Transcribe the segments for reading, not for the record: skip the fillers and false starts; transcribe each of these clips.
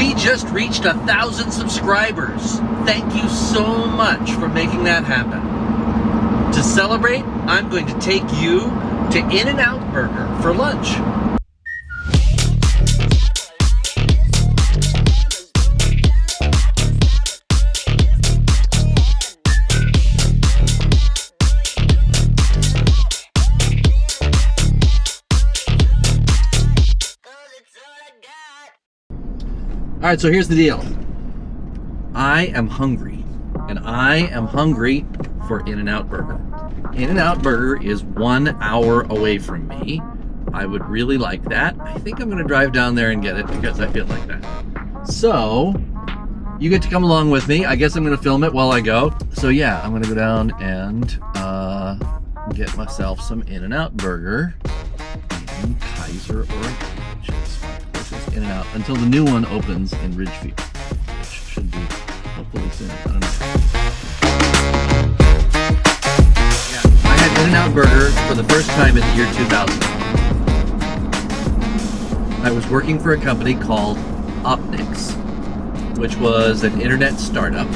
We just reached 1,000 subscribers. Thank you so much for making that happen. To celebrate, I'm going to take you to In-N-Out Burger for lunch. All right, so here's the deal. I am hungry, and I am hungry for In-N-Out Burger. In-N-Out Burger is 1 hour away from me. I would really like that. I think I'm gonna drive down there and get it because I feel like that. So, you get to come along with me. I guess I'm gonna film it while I go. So yeah, I'm gonna go down and get myself some In-N-Out Burger in Kaiser or In-N-Out until the new one opens in Ridgefield, which should be hopefully soon. I don't know. Yeah, I had In-N-Out Burger for the first time in the year 2000. I was working for a company called Opnix, which was an internet startup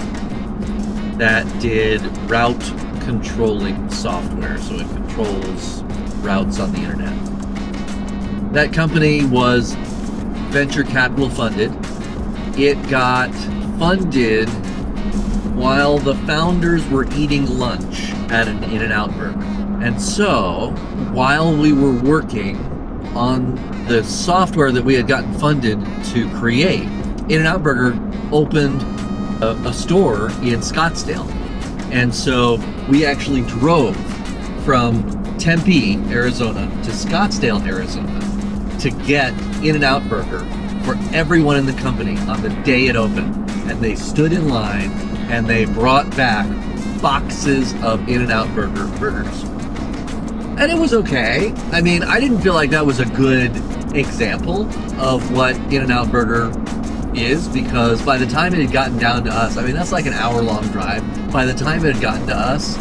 that did route controlling software, so it controls routes on the internet. That company was venture capital funded. It got funded while the founders were eating lunch at an In-N-Out Burger. And so, while we were working on the software that we had gotten funded to create, In-N-Out Burger opened a store in Scottsdale. And so we actually drove from Tempe, Arizona to Scottsdale, Arizona to get In-N-Out Burger for everyone in the company on the day it opened. And they stood in line and they brought back boxes of In-N-Out Burger burgers. And it was okay. I mean, I didn't feel like that was a good example of what In-N-Out Burger is, because by the time it had gotten down to us, I mean, that's like an hour-long drive. By the time it had gotten to us,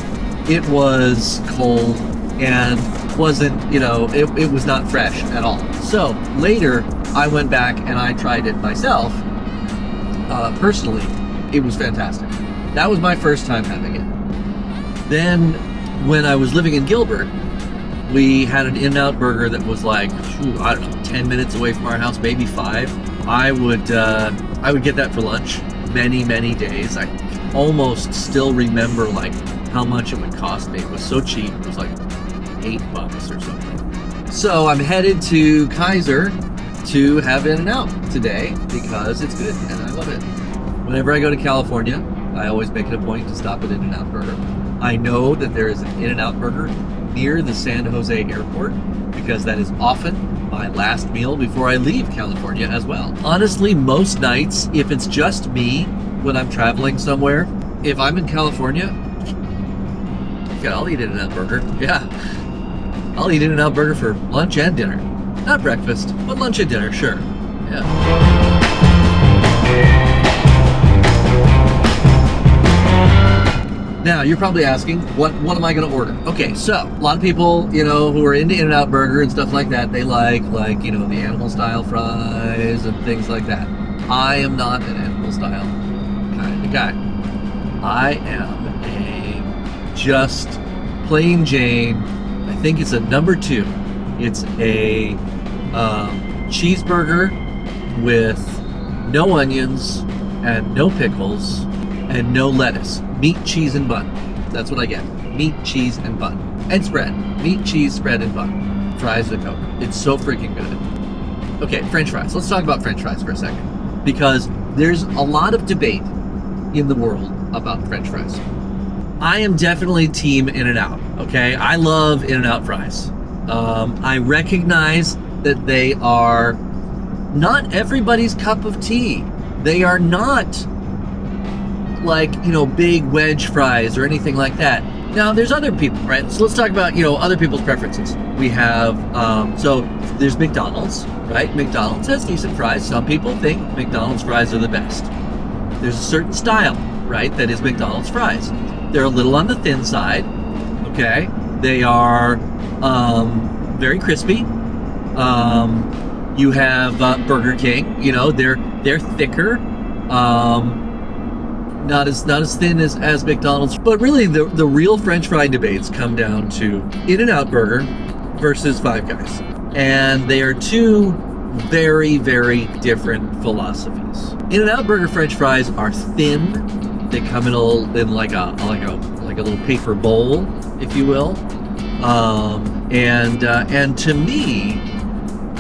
it was cold and wasn't, it was not fresh at all. So later, I went back and I tried it myself. Personally, it was fantastic. That was my first time having it. Then, when I was living in Gilbert, we had an In-N-Out Burger that was like, 10 minutes away from our house, maybe 5. I would get that for lunch many, many days. I almost still remember like how much it would cost me. It was so cheap. It was like $8 or something. So I'm headed to Kaiser to have In-N-Out today because it's good and I love it. Whenever I go to California, I always make it a point to stop at In-N-Out Burger. I know that there is an In-N-Out Burger near the San Jose airport because that is often my last meal before I leave California as well. Honestly, most nights, if it's just me when I'm traveling somewhere, if I'm in California, yeah, I'll eat In-N-Out Burger. Yeah. I'll eat In-N-Out Burger for lunch and dinner. Not breakfast, but lunch and dinner, sure. Yeah. Now, you're probably asking, what am I going to order? Okay, so, a lot of people, who are into In-N-Out Burger and stuff like that, they like, the animal-style fries and things like that. I am not an animal-style kind of guy. I am a just plain Jane, I think it's a number 2. It's a cheeseburger with no onions and no pickles and no lettuce. Meat, cheese, and bun. That's what I get. Meat, cheese, and bun. And spread. Meat, cheese, spread, and bun. Fries and Coke. It's so freaking good. Okay, French fries. Let's talk about French fries for a second. Because there's a lot of debate in the world about French fries. I am definitely team In-N-Out, okay? I love In-N-Out fries. I recognize that they are not everybody's cup of tea. They are not big wedge fries or anything like that. Now, there's other people, right? So let's talk about, other people's preferences. We have, so there's McDonald's, right? McDonald's has decent fries. Some people think McDonald's fries are the best. There's a certain style, right, that is McDonald's fries. They're a little on the thin side, okay? They are very crispy. You have Burger King, they're They're thicker, not as thin as McDonald's. But really, the real French fry debates come down to In-N-Out Burger versus Five Guys, and they are two very, very different philosophies. In-N-Out Burger French fries are thin. They come in like a little paper bowl, if you will. And to me,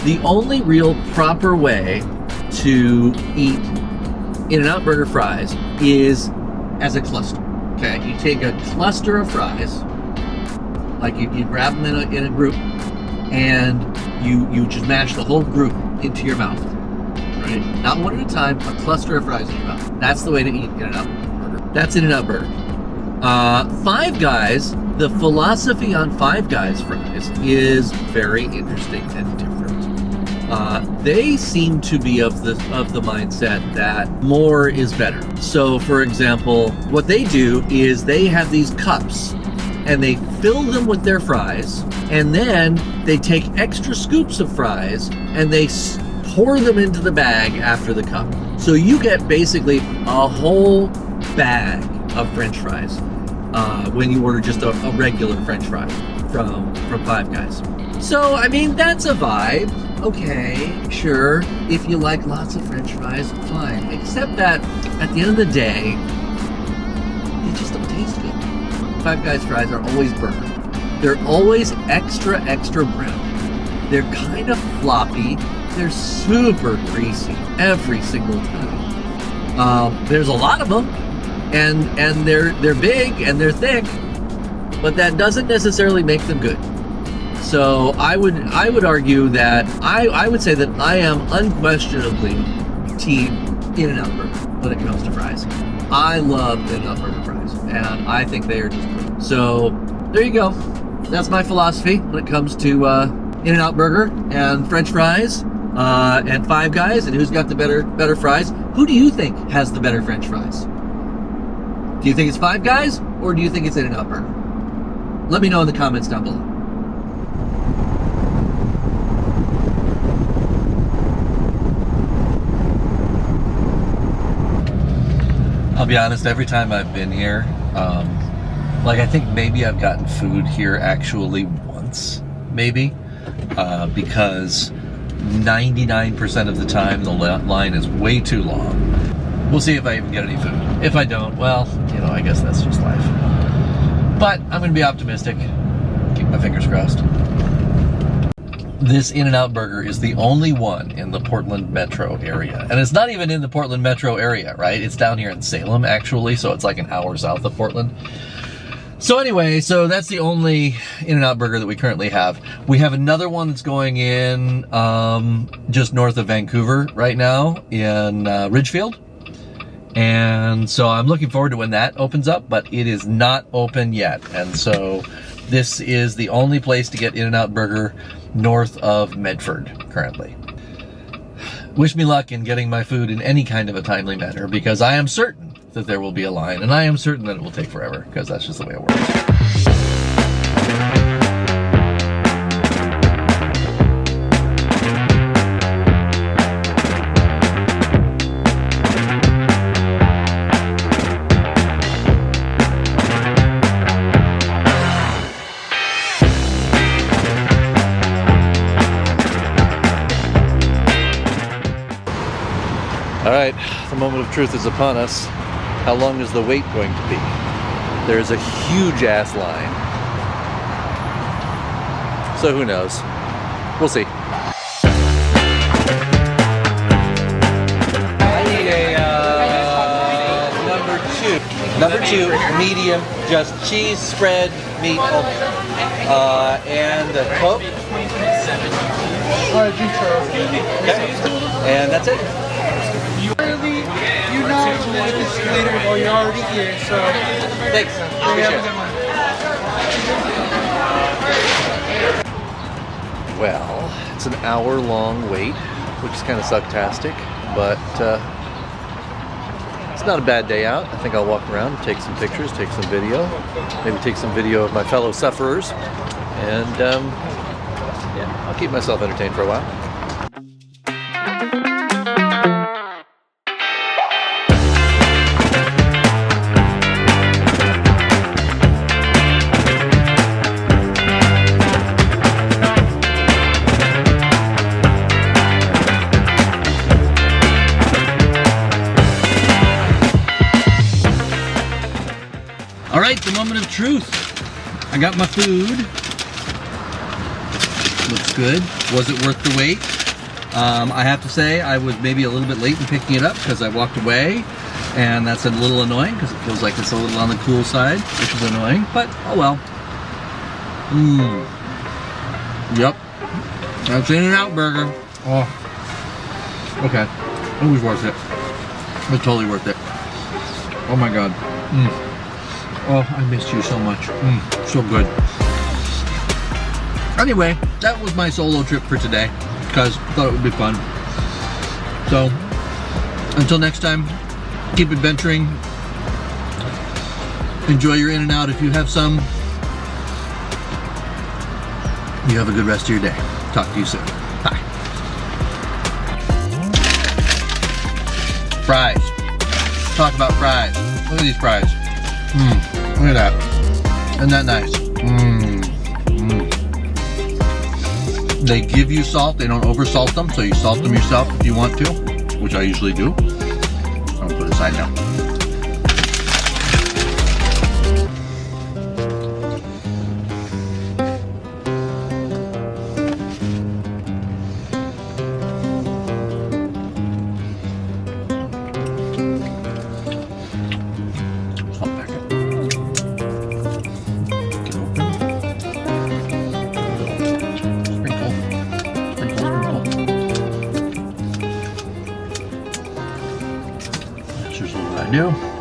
the only real proper way to eat In-N-Out Burger fries is as a cluster. Okay, you take a cluster of fries, like you grab them in a group, and you just mash the whole group into your mouth. Right? Not one at a time, a cluster of fries in your mouth. That's the way to eat In-N-Out Burger. That's In-N-Out Burger. Five Guys, the philosophy on Five Guys fries is very interesting and different. They seem to be of the mindset that more is better. So, for example, what they do is they have these cups and they fill them with their fries, and then they take extra scoops of fries and they pour them into the bag after the cup. So you get basically a whole bag of French fries when you order just a regular French fry from Five Guys. So, I mean, that's a vibe. Okay, sure. If you like lots of French fries, fine. Except that at the end of the day, they just don't taste good. Five Guys fries are always burnt. They're always extra brown. They're kind of floppy. They're super greasy every single time. There's a lot of them, and they're big and they're thick, but that doesn't necessarily make them good. So I would argue that I would say that I am unquestionably team In-N-Out Burger when it comes to fries. I love In-N-Out Burger fries, and I think they are just great. So there you go. That's my philosophy when it comes to In-N-Out Burger and French fries and Five Guys, and who's got the better fries. Who do you think has the better French fries? Do you think it's Five Guys, or do you think it's In-N-Out Burger? Let me know in the comments down below. I'll be honest, every time I've been here, I think maybe I've gotten food here actually once, maybe, because 99% of the time the line is way too long. We'll see if I even get any food. If I don't, well, I guess that's just life. But I'm going to be optimistic. Keep my fingers crossed. This In-N-Out Burger is the only one in the Portland metro area. And it's not even in the Portland metro area, right? It's down here in Salem, actually, so it's like an hour south of Portland. So anyway, so that's the only In-N-Out Burger that we currently have. We have another one that's going in just north of Vancouver right now in Ridgefield. And so I'm looking forward to when that opens up, but it is not open yet. And so this is the only place to get In-N-Out Burger north of Medford currently. Wish me luck in getting my food in any kind of a timely manner, because I am certain that there will be a line, and I am certain that it will take forever, because that's just the way it works. All right, the moment of truth is upon us. How long is the wait going to be? There's a huge ass line. So who knows? We'll see. I need a number two, medium, just cheese spread, meat, and a Coke. Okay, and that's it. You know to wait this later, or you're already here, so Thanks. Appreciate it. Well, it's an hour-long wait, which is kind of sucktastic, but it's not a bad day out. I think I'll walk around, take some pictures, take some video, maybe take some video of my fellow sufferers, and yeah, I'll keep myself entertained for a while. the moment of truth. I got my food. Looks good. Was it worth the wait? I have to say I was maybe a little bit late in picking it up because I walked away, and that's a little annoying because it feels like it's a little on the cool side, which is annoying, but oh well. Yep. That's In-N-Out burger. Oh. Okay. It was worth it. It was totally worth it. Oh my god. Oh, I missed you so much. So good. Anyway, that was my solo trip for today because I thought it would be fun. So, until next time, keep adventuring. Enjoy your In-N-Out if you have some. You have a good rest of your day. Talk to you soon. Bye. Fries. Talk about fries. Look at these fries. Look at that. Isn't that nice? They give you salt. They don't oversalt them, so you salt them yourself if you want to, which I usually do. I'll put it aside now. Here's what I do.